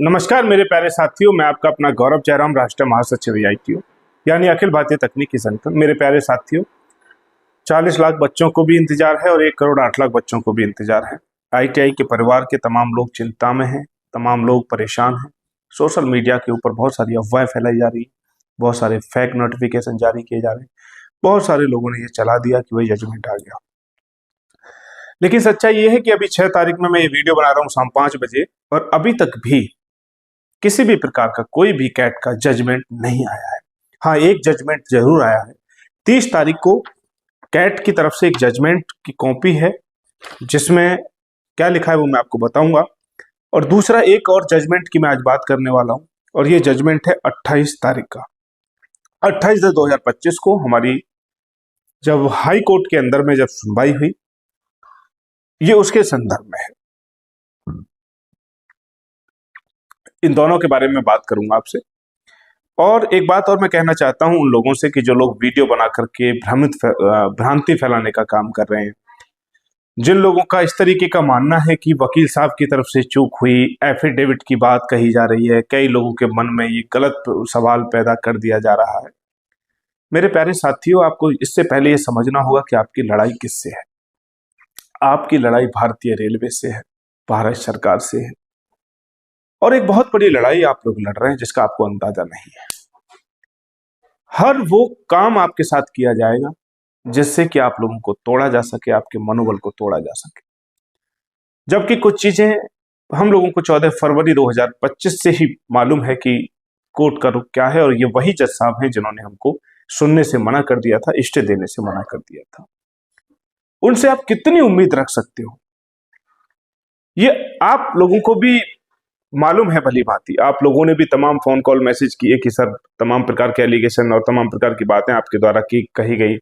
नमस्कार मेरे प्यारे साथियों, मैं आपका अपना गौरव जयराम, राष्ट्रीय महासचिव AITU यानी अखिल भारतीय तकनीकी संगठन। मेरे प्यारे साथियों, 40 लाख बच्चों को भी इंतजार है और 1 करोड़ 8 लाख बच्चों को भी इंतजार है। ITI के परिवार के तमाम लोग चिंता में हैं, तमाम लोग परेशान हैं। सोशल मीडिया के ऊपर बहुत सारी अफवाहें फैलाई जा रही है, बहुत सारे फेक नोटिफिकेशन जारी किए जा रहे हैं, बहुत सारे लोगों ने ये चला दिया कि वही जजमेंट आ गया। लेकिन सच्चाई ये है कि अभी 6 तारीख में मैं ये वीडियो बना रहा हूँ शाम 5 बजे, और अभी तक भी किसी भी प्रकार का कोई भी कैट का जजमेंट नहीं आया है। हाँ, एक जजमेंट जरूर आया है। 30 तारीख को कैट की तरफ से एक जजमेंट की कॉपी है, जिसमें क्या लिखा है वो मैं आपको बताऊंगा। और दूसरा एक और जजमेंट की मैं आज बात करने वाला हूं, और ये जजमेंट है 28 तारीख का। 28/10/2025 को हमारी जब हाई कोर्ट के अंदर में जब सुनवाई हुई, ये उसके संदर्भ में है। इन दोनों के बारे में बात करूंगा आपसे। और एक बात और मैं कहना चाहता हूं उन लोगों से कि जो लोग वीडियो बना करके भ्रांति फैलाने का काम कर रहे हैं, जिन लोगों का इस तरीके का मानना है कि वकील साहब की तरफ से चूक हुई, एफिडेविट की बात कही जा रही है, कई लोगों के मन में ये गलत सवाल पैदा कर दिया जा रहा है। मेरे प्यारे साथियों, आपको इससे पहले ये समझना होगा कि आपकी लड़ाई किससे है। आपकी लड़ाई भारतीय रेलवे से है, भारत सरकार से है, और एक बहुत बड़ी लड़ाई आप लोग लड़ रहे हैं जिसका आपको अंदाजा नहीं है। हर वो काम आपके साथ किया जाएगा जिससे कि आप लोगों को तोड़ा जा सके, आपके मनोबल को तोड़ा जा सके। जबकि कुछ चीजें हम लोगों को 14 फरवरी 2025 से ही मालूम है कि कोर्ट का रुख क्या है, और ये वही जज साहब हैं जिन्होंने हमको सुनने से मना कर दिया था, स्टे देने से मना कर दिया था। उनसे आप कितनी उम्मीद रख सकते हो, ये आप लोगों को भी मालूम है भली भांति। आप लोगों ने भी तमाम फोन कॉल मैसेज किए कि सर तमाम प्रकार के एलिगेशन और तमाम प्रकार की बातें आपके द्वारा कही गई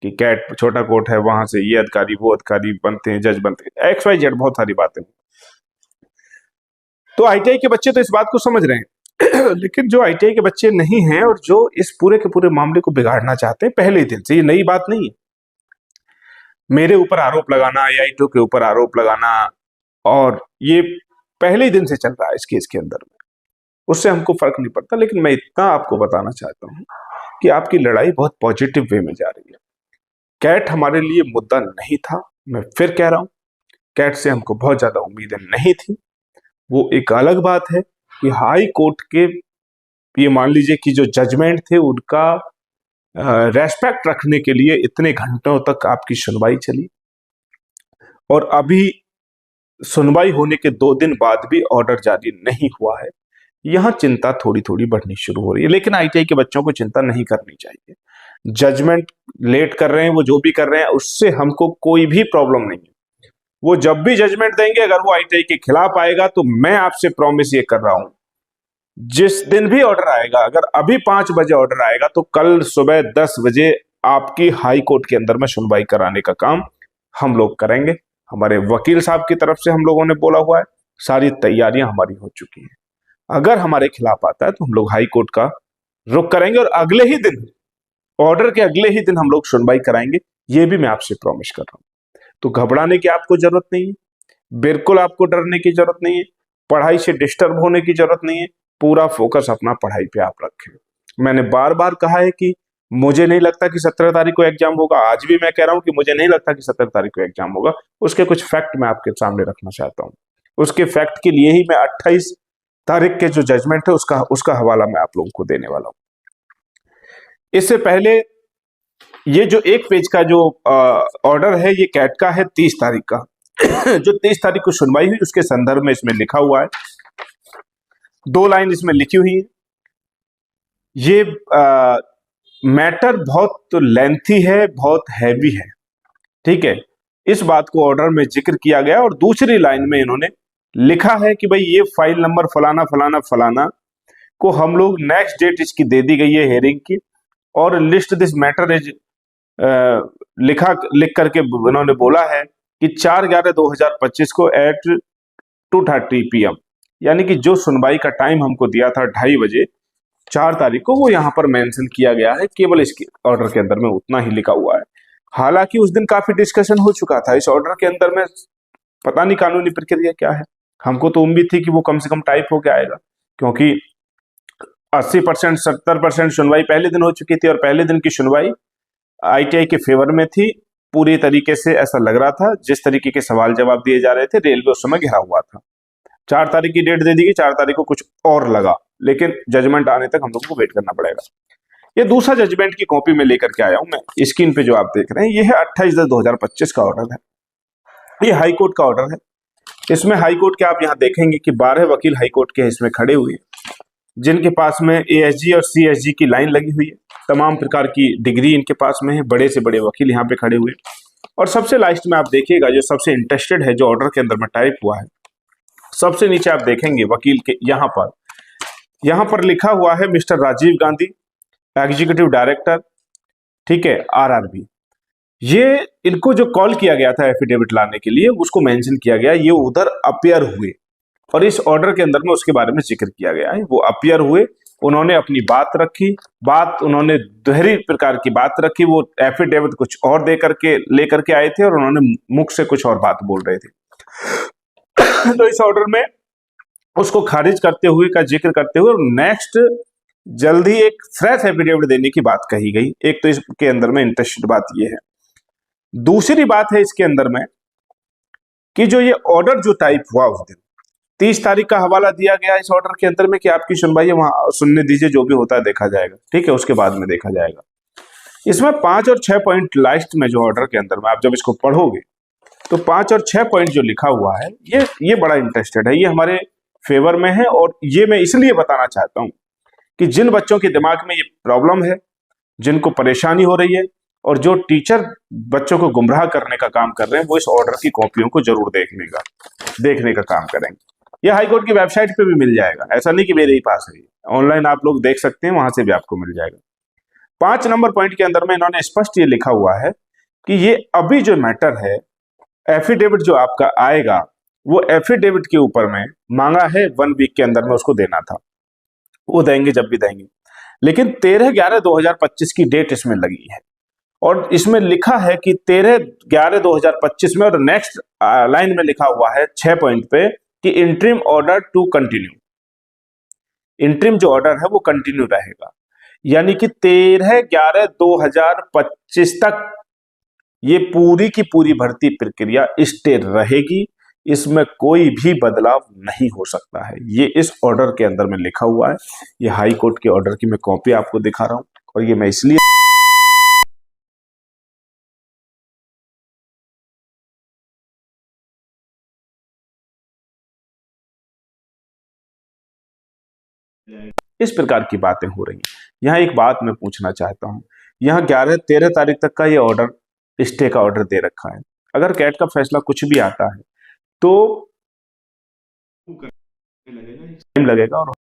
कि कैट छोटा कोर्ट है, वहां से ये अधिकारी वो अधिकारी बनते हैं, जज बनते हैं, XYZ बहुत सारी बातें। तो ITI के बच्चे तो इस बात को समझ रहे हैं लेकिन जो ITI के बच्चे नहीं हैं और जो इस पूरे के पूरे मामले को बिगाड़ना चाहते हैं पहले ही दिन से, ये नई बात नहीं है। मेरे ऊपर आरोप लगाना, AITU के ऊपर आरोप लगाना, और ये पहले ही दिन से चल रहा है इस केस के अंदर में, उससे हमको फर्क नहीं पड़ता। लेकिन मैं इतना आपको बताना चाहता हूं कि आपकी लड़ाई बहुत पॉजिटिव वे में जा रही है। कैट हमारे लिए मुद्दा नहीं था, मैं फिर कह रहा हूं, कैट से हमको बहुत ज्यादा उम्मीदें नहीं थी। वो एक अलग बात है कि हाई कोर्ट के ये मान लीजिए कि जो जजमेंट थे उनका रेस्पेक्ट रखने के लिए इतने घंटों तक आपकी सुनवाई चली, और अभी सुनवाई होने के 2 दिन बाद भी ऑर्डर जारी नहीं हुआ है। यहां चिंता थोड़ी थोड़ी बढ़नी शुरू हो रही है, लेकिन ITI के बच्चों को चिंता नहीं करनी चाहिए। जजमेंट लेट कर रहे हैं, वो जो भी कर रहे हैं, उससे हमको कोई भी प्रॉब्लम नहीं है। वो जब भी जजमेंट देंगे, अगर वो ITI के खिलाफ आएगा, तो मैं आपसे प्रॉमिस ये कर रहा हूं, जिस दिन भी ऑर्डर आएगा, अगर अभी 5 बजे ऑर्डर आएगा, तो कल सुबह 10 बजे आपकी हाई कोर्ट के अंदर में सुनवाई कराने का काम हम लोग करेंगे। हमारे वकील साहब की तरफ से हम लोगों ने बोला हुआ है, सारी तैयारियां हमारी हो चुकी हैं। अगर हमारे खिलाफ आता है तो हम लोग हाई कोर्ट का रुख करेंगे, और अगले ही दिन, ऑर्डर के अगले ही दिन हम लोग सुनवाई कराएंगे। ये भी मैं आपसे प्रॉमिस कर रहा हूं। तो घबराने की आपको जरूरत नहीं है, बिल्कुल आपको डरने की जरूरत नहीं है, पढ़ाई से डिस्टर्ब होने की जरूरत नहीं है। पूरा फोकस अपना पढ़ाई पे आप रखें। मैंने बार बार कहा है कि मुझे नहीं लगता कि 17 तारीख को एग्जाम होगा। आज भी मैं कह रहा हूं कि मुझे नहीं लगता कि 17 तारीख को एग्जाम होगा। उसके कुछ फैक्ट मैं आपके सामने रखना चाहता हूं। उसके फैक्ट के लिए ही मैं 28 तारीख के जो जजमेंट है उसका हवाला मैं आप लोगों को देने वाला हूं। इससे पहले ये जो 1 पेज का जो ऑर्डर है, ये कैट का है 30 तारीख का जो 30 तारीख को सुनवाई हुई, उसके संदर्भ में इसमें लिखा हुआ है, 2 लाइन इसमें लिखी हुई है। ये मैटर बहुत लेंथी है, बहुत हैवी है, ठीक है। इस बात को ऑर्डर में जिक्र किया गया, और दूसरी लाइन में इन्होंने लिखा है कि भाई ये फाइल नंबर फलाना फलाना फलाना को हम लोग नेक्स्ट डेट इसकी दे दी गई है हियरिंग की, और लिस्ट दिस मैटर इज लिख करके इन्होंने बोला है कि 4/11/2025 को एट 2:30 PM, यानी कि जो सुनवाई का टाइम हमको दिया था 2:30 बजे 4 तारीख को, वो यहां पर मेंशन किया गया है। केवल इसके ऑर्डर के अंदर में उतना ही लिखा हुआ है। हालांकि उस दिन काफी डिस्कशन हो चुका था इस ऑर्डर के अंदर में, पता नहीं कानूनी प्रक्रिया क्या है। हमको तो उम्मीद थी कि वो कम से कम टाइप होके आएगा, क्योंकि 80% 70% सुनवाई पहले दिन हो चुकी थी और पहले दिन की सुनवाई आईटीआई के फेवर में थी। पूरी तरीके से ऐसा लग रहा था, जिस तरीके के सवाल जवाब दिए जा रहे थे, रेलवे उस समय घिरा हुआ था। 4 तारीख की डेट दे दी गई, 4 तारीख को कुछ और लगा, लेकिन जजमेंट आने तक हम लोग को वेट करना पड़ेगा। ये दूसरा जजमेंट की कॉपी में लेकर के आया हूं मैं। स्क्रीन पे जो आप देख रहे हैं ये है 28/10/2025 का ऑर्डर है। ये हाई कोर्ट का ऑर्डर है। इसमें हाई कोर्ट के आप यहाँ देखेंगे कि 12 वकील हाई कोर्ट के इसमें खड़े हुए हैं, जिनके पास में एएसजी और सीएसजी की लाइन लगी हुई है। तमाम प्रकार की डिग्री इनके पास में है। बड़े से बड़े वकील यहाँ पे खड़े हुए हैं। और सबसे लास्ट में आप देखिएगा, जो सबसे इंटरेस्टेड है, जो ऑर्डर के अंदर में टाइप हुआ है, सबसे नीचे आप देखेंगे वकील के यहाँ पर लिखा हुआ है mister Rajiv Gandhi, executive director, ठीक है, आरआरबी। ये इनको जो कॉल किया गया था एफिडेविट लाने के लिए, उसको मेंशन किया गया, ये उधर अपीयर हुए और इस ऑर्डर के अंदर में उसके बारे में जिक्र किया गया है। वो अपीयर हुए, उन्होंने अपनी बात रखी, उन्होंने दोहरी प्रकार की बात रखी। वो एफिडेविट कुछ और दे करके लेकर के आए थे और उन्होंने मुख से कुछ और बात बोल रहे थे। तो इस ऑर्डर में उसको खारिज करते हुए का जिक्र करते हुए नेक्स्ट जल्दी एक फ्रेश एफिडेविट देने की बात कही गई। एक तो इसके अंदर में इंटरेस्टेड बात यह है। दूसरी बात है इसके अंदर में कि जो ये ऑर्डर जो टाइप हुआ उस दिन 30 तारीख का हवाला दिया गया इस ऑर्डर के अंदर में कि आपकी सुनवाई है, वहां सुनने दीजिए, जो भी होता है देखा जाएगा, ठीक है, उसके बाद में देखा जाएगा। इसमें 5 और 6 पॉइंट लास्ट में जो ऑर्डर के अंदर में आप जब इसको पढ़ोगे तो 5 और 6 पॉइंट जो लिखा हुआ है, ये बड़ा इंटरेस्टेड है, ये हमारे फेवर में है। और ये मैं इसलिए बताना चाहता हूं कि जिन बच्चों के दिमाग में ये प्रॉब्लम है, जिनको परेशानी हो रही है और जो टीचर बच्चों को गुमराह करने का काम कर रहे हैं, वो इस ऑर्डर की कॉपियों को जरूर देखने का काम करेंगे। यह हाईकोर्ट की वेबसाइट पे भी मिल जाएगा, ऐसा नहीं कि मेरे ही पास है, ऑनलाइन आप लोग देख सकते हैं, वहां से भी आपको मिल जाएगा। 5 नंबर पॉइंट के अंदर में इन्होंने स्पष्ट ये लिखा हुआ है कि ये अभी जो मैटर है, एफिडेविट जो आपका आएगा, वो एफिडेविट के ऊपर में मांगा है 1 वीक के अंदर में उसको देना था, वो देंगे जब भी देंगे, लेकिन 13/11/2025 की डेट इसमें लगी है और इसमें लिखा है कि 13/11/2025 में, और नेक्स्ट लाइन में लिखा हुआ है 6 पॉइंट पे कि interim order to continue. Interim जो ऑर्डर है वो कंटिन्यू रहेगा, यानी कि 13/11/2025 तक ये पूरी की पूरी भर्ती प्रक्रिया स्टे रहेगी। इसमें कोई भी बदलाव नहीं हो सकता है। ये इस ऑर्डर के अंदर में लिखा हुआ है। ये हाई कोर्ट के ऑर्डर की मैं कॉपी आपको दिखा रहा हूं और ये मैं इसलिए इस प्रकार की बातें हो रही हैं। यहाँ एक बात मैं पूछना चाहता हूं, यहाँ 13 तारीख तक का ये ऑर्डर स्टे का ऑर्डर दे रखा है। अगर कैट का फैसला कुछ भी आता है तो टाइम लगेगा और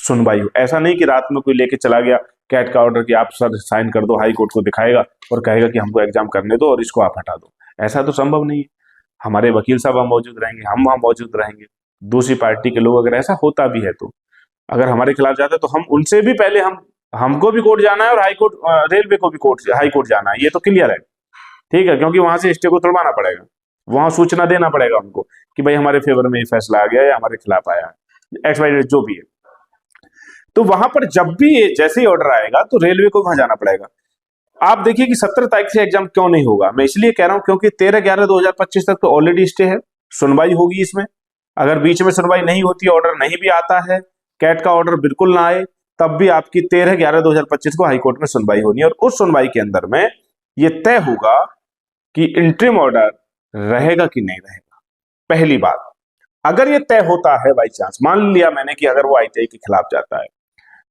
सुनवाई हो। ऐसा नहीं कि रात में कोई लेके चला गया कैट का ऑर्डर कि आप सर साइन कर दो, हाई कोर्ट को दिखाएगा और कहेगा कि हमको एग्जाम करने दो और इसको आप हटा दो। ऐसा तो संभव नहीं है। हमारे वकील साहब वहां मौजूद रहेंगे, हम वहां मौजूद रहेंगे, दूसरी पार्टी के लोग, अगर ऐसा होता भी है तो अगर हमारे खिलाफ जाता है तो हम उनसे भी पहले हमको भी कोर्ट जाना है और हाई कोर्ट, रेलवे को भी हाई कोर्ट जाना है, ये तो क्लियर है, ठीक है, क्योंकि वहां से स्टे को तोड़वाना पड़ेगा, वहां सूचना देना पड़ेगा हमको कि भाई हमारे फेवर में ये फैसला आ गया है, हमारे खिलाफ आया है, एक्स वाई जो भी है। तो वहां पर जब भी जैसे ही ऑर्डर आएगा तो रेलवे को वहां जाना पड़ेगा। आप देखिए कि 17 तारीख से एग्जाम क्यों नहीं होगा, मैं इसलिए कह रहा हूं क्योंकि 13/11/2025 तक तो ऑलरेडी स्टे है, सुनवाई होगी इसमें। अगर बीच में सुनवाई नहीं होती, ऑर्डर नहीं भी आता है, कैट का ऑर्डर बिल्कुल ना आए, तब भी आपकी 13/11/2025 को हाईकोर्ट में सुनवाई होनी है और उस सुनवाई के अंदर में यह तय होगा कि इंटरिम ऑर्डर रहेगा कि नहीं रहेगा। पहली बात, अगर यह तय होता है, बाई चांस मान लिया मैंने कि अगर वो आईटीआई के खिलाफ जाता है,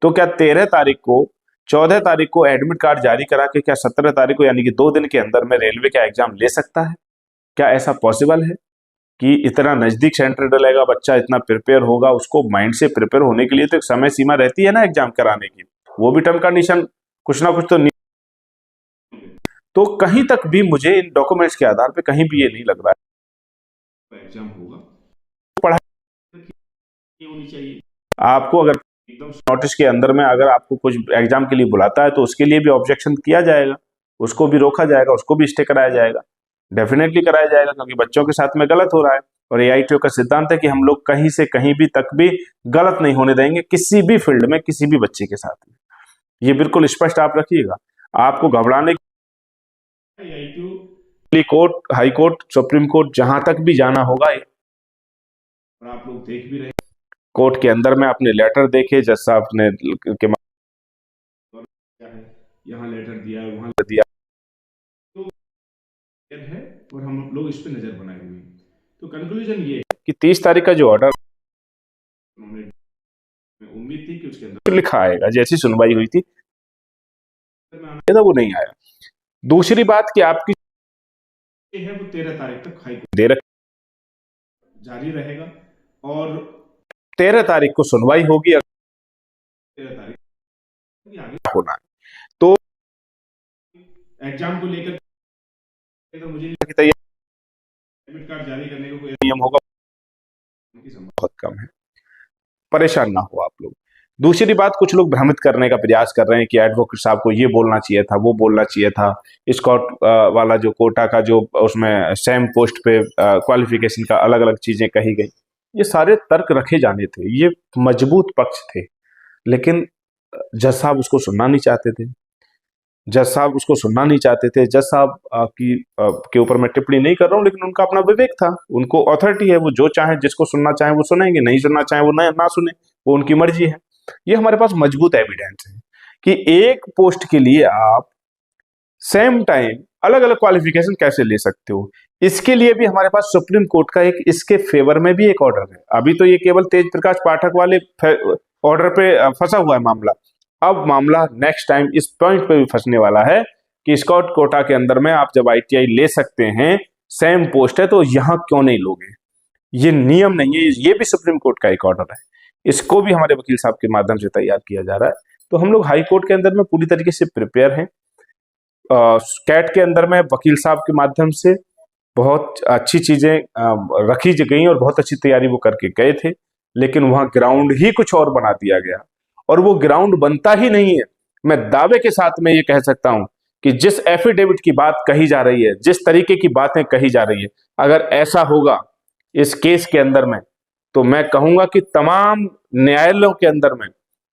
तो क्या 13 तारीख को, 14 तारीख को एडमिट कार्ड जारी करा के क्या 17 तारीख को, यानी कि 2 दिन के अंदर में रेलवे का एग्जाम ले सकता है? क्या ऐसा पॉसिबल है कि इतना नजदीक सेंटर डलेगा, बच्चा इतना प्रिपेयर होगा, उसको माइंड से प्रिपेयर होने के लिए तो एक समय सीमा रहती है ना एग्जाम कराने की, वो भी टर्म कंडीशन कुछ ना कुछ तो नहीं। तो कहीं तक भी मुझे इन डॉक्यूमेंट्स के आधार पे कहीं भी ये नहीं लग रहा है एग्जाम होगा। पढ़ाई होनी चाहिए आपको, अगर एकदम नोटिस के अंदर में अगर आपको कुछ एग्जाम के लिए बुलाता है तो उसके लिए भी ऑब्जेक्शन किया जाएगा, उसको भी रोका जाएगा, उसको भी स्टे कराया जाएगा, डेफिनेटली कराया जाएगा, क्योंकि बच्चों के साथ में गलत हो रहा है। और एआईटीओ का सिद्धांत है कि हम लोग कहीं से कहीं भी तक भी गलत नहीं होने देंगे, किसी भी फील्ड में, किसी भी बच्चे के साथ में। ये बिल्कुल स्पष्ट आप रखिएगा। आपको घबराने की court, high court, supreme court, जहां तक भी जाना होगा, और आप लोग देख भी रहे, कोर्ट के अंदर में आपने लेटर देखे, जज साहब ने के यहाँ लेटर दिया, वहां दिया, तो है और हम लोग इस पे नजर बनाए हुए हैं। तो कंक्लूजन ये है कि 30 तारीख का जो ऑर्डर, उम्मीद थी कि उसके अंदर लिखा आएगा, जैसी सुनवाई हुई थी वो नहीं आया। दूसरी बात कि आपकी है वो 13 तारीख तक हाई कोर्ट दे रखा, जारी रहेगा और 13 तारीख को सुनवाई होगी। 13 तारीख आगे होना है, तो एग्जाम को लेकर तो मुझे एडमिट कार्ड जारी करने का कोई नियम होगा बहुत कम है, परेशान ना हो आप लोग। दूसरी बात, कुछ लोग भ्रमित करने का प्रयास कर रहे हैं कि एडवोकेट साहब को ये बोलना चाहिए था, वो बोलना चाहिए था, स्कॉट वाला जो कोटा का जो उसमें सेम पोस्ट पे क्वालिफिकेशन का अलग अलग चीजें कही गई। ये सारे तर्क रखे जाने थे, ये मजबूत पक्ष थे, लेकिन जज साहब उसको सुनना नहीं चाहते थे। जज साहब उसको सुनना नहीं चाहते थे। जज साहब के ऊपर मैं टिप्पणी नहीं कर रहा हूँ, लेकिन उनका अपना विवेक था, उनको अथॉरिटी है, वो जो चाहे, जिसको सुनना चाहे वो सुनेंगे, नहीं सुनना चाहे वो ना सुने, वो उनकी मर्जी है। ये हमारे पास मजबूत एविडेंस है कि एक पोस्ट के लिए आप सेम टाइम अलग अलग क्वालिफिकेशन कैसे ले सकते हो। इसके लिए भी हमारे पास सुप्रीम कोर्ट का एक इसके फेवर में भी एक ऑर्डर है। अभी तो ये केवल तेज प्रकाश पाठक वाले ऑर्डर पे फंसा हुआ है मामला। अब मामला नेक्स्ट टाइम इस पॉइंट पे भी फंसने वाला है कि स्कॉट कोटा के अंदर में आप जब आईटीआई ले सकते हैं, सेम पोस्ट है, तो यहां क्यों नहीं लोगे। ये नियम नहीं है, ये भी सुप्रीम कोर्ट का एक ऑर्डर है। इसको भी हमारे वकील साहब के माध्यम से तैयार किया जा रहा है। तो हम लोग हाई कोर्ट के अंदर में पूरी तरीके से प्रिपेयर हैं। कैट के अंदर में वकील साहब के माध्यम से बहुत अच्छी चीजें रखी गई और बहुत अच्छी तैयारी वो करके गए थे, लेकिन वहां ग्राउंड ही कुछ और बना दिया गया, और वो ग्राउंड बनता ही नहीं है। मैं दावे के साथ में ये कह सकता हूं कि जिस एफिडेविट की बात कही जा रही है, जिस तरीके की बातें कही जा रही है, अगर ऐसा होगा इस केस के अंदर में, तो मैं कहूंगा कि तमाम न्यायालयों के अंदर में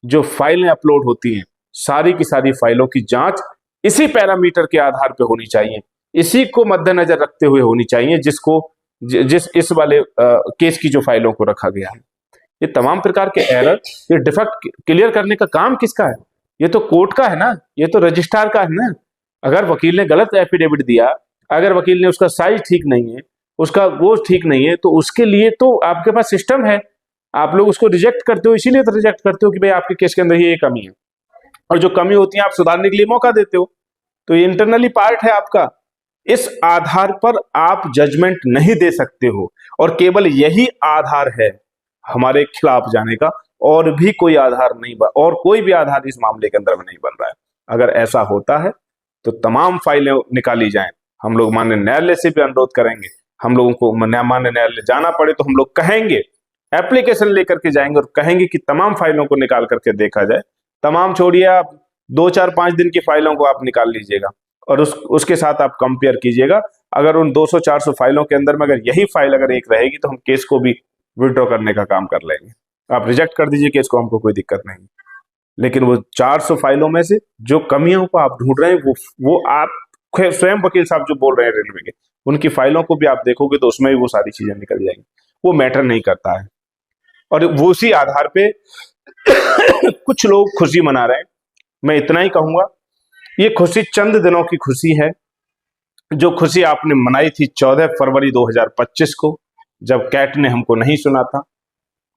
जो फाइलें अपलोड होती हैं, सारी की सारी फाइलों की जांच इसी पैरामीटर के आधार पर होनी चाहिए, इसी को मद्देनजर रखते हुए होनी चाहिए, जिस इस वाले केस की जो फाइलों को रखा गया है। ये तमाम प्रकार के एरर, ये डिफेक्ट क्लियर करने का काम किसका है? ये तो कोर्ट का है ना, ये तो रजिस्ट्रार का है ना। अगर वकील ने गलत एफिडेविट दिया, अगर वकील ने उसका साइज ठीक नहीं है, उसका वो ठीक नहीं है, तो उसके लिए तो आपके पास सिस्टम है। आप लोग उसको रिजेक्ट करते हो, इसीलिए तो रिजेक्ट करते हो कि भाई आपके केस के अंदर ये कमी है, और जो कमी होती है आप सुधारने के लिए मौका देते हो। तो ये इंटरनली पार्ट है आपका। इस आधार पर आप जजमेंट नहीं दे सकते हो, और केवल यही आधार है हमारे खिलाफ जाने का, और भी कोई आधार नहीं, और कोई भी आधार इस मामले के अंदर में नहीं बन रहा है। अगर ऐसा होता है तो तमाम फाइलें निकाली जाएं। हम लोग माननीय न्यायालय से भी अनुरोध करेंगे, हम लोगों को माननीय न्यायालय जाना पड़े तो हम लोग कहेंगे, एप्लीकेशन लेकर के जाएंगे और कहेंगे कि तमाम फाइलों को निकाल करके देखा जाए। तमाम छोड़िए, आप 2, 4, 5 दिन की फाइलों को आप निकाल लीजिएगा और उसके साथ आप कंपेयर कीजिएगा। अगर उन 200, 400 फाइलों के अंदर में अगर यही फाइल अगर एक रहेगी, तो हम केस को भी विड्रॉ करने का काम कर लेंगे। आप रिजेक्ट कर दीजिए केस को, हमको कोई दिक्कत नहीं। लेकिन वो 400 फाइलों में से जो कमियों को आप ढूंढ रहे हैं, वो आप स्वयं वकील साहब जो बोल रहे हैं रेलवे के, उनकी फाइलों को भी आप देखोगे तो उसमें भी वो सारी चीजें निकल जाएंगी। वो मैटर नहीं करता है, और वो उसी आधार पे कुछ लोग खुशी मना रहे हैं। मैं इतना ही कहूंगा, ये खुशी चंद दिनों की खुशी है। जो खुशी आपने मनाई थी 14 फरवरी 2025 को, जब कैट ने हमको नहीं सुना था,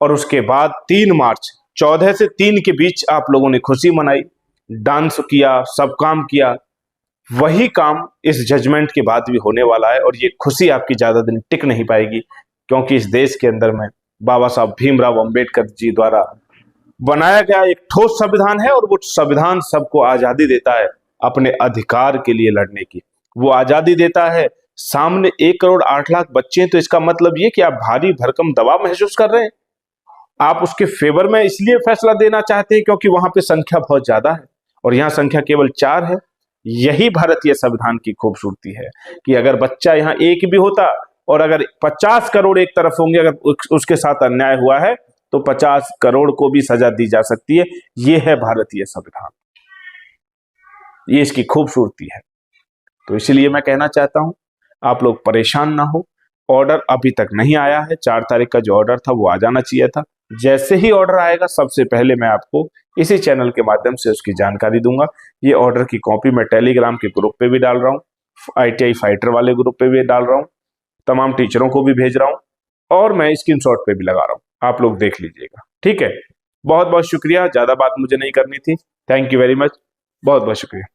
और उसके बाद 3 मार्च 14 से 3 के बीच आप लोगों ने खुशी मनाई, डांस किया, सब काम किया। वही काम इस जजमेंट के बाद भी होने वाला है, और ये खुशी आपकी ज्यादा दिन टिक नहीं पाएगी, क्योंकि इस देश के अंदर में बाबा साहब भीमराव अंबेडकर जी द्वारा बनाया गया एक ठोस संविधान है, और वो संविधान सबको आजादी देता है अपने अधिकार के लिए लड़ने की। वो आजादी देता है। सामने 1 करोड़ 8 लाख बच्चे हैं, तो इसका मतलब ये कि आप भारी भरकम दबाव महसूस कर रहे हैं। आप उसके फेवर में इसलिए फैसला देना चाहते हैं क्योंकि वहां पे संख्या बहुत ज्यादा है, और यहाँ संख्या केवल 4 है। यही भारतीय संविधान की खूबसूरती है कि अगर बच्चा यहाँ 1 भी होता और अगर 50 करोड़ एक तरफ होंगे, अगर उसके साथ अन्याय हुआ है तो 50 करोड़ को भी सजा दी जा सकती है। ये है भारतीय संविधान, ये इसकी खूबसूरती है। तो इसलिए मैं कहना चाहता हूं आप लोग परेशान ना हो। ऑर्डर अभी तक नहीं आया है, 4 तारीख का जो ऑर्डर था वो आ जाना चाहिए था। जैसे ही ऑर्डर आएगा सबसे पहले मैं आपको इसी चैनल के माध्यम से उसकी जानकारी दूंगा। ये ऑर्डर की कॉपी मैं टेलीग्राम के ग्रुप पे भी डाल रहा हूँ, ITI फाइटर वाले ग्रुप पे भी डाल रहा हूँ, तमाम टीचरों को भी भेज रहा हूँ और मैं स्क्रीनशॉट पे भी लगा रहा हूँ, आप लोग देख लीजिएगा। ठीक है, बहुत बहुत शुक्रिया, ज्यादा बात मुझे नहीं करनी थी। थैंक यू वेरी मच, बहुत बहुत शुक्रिया।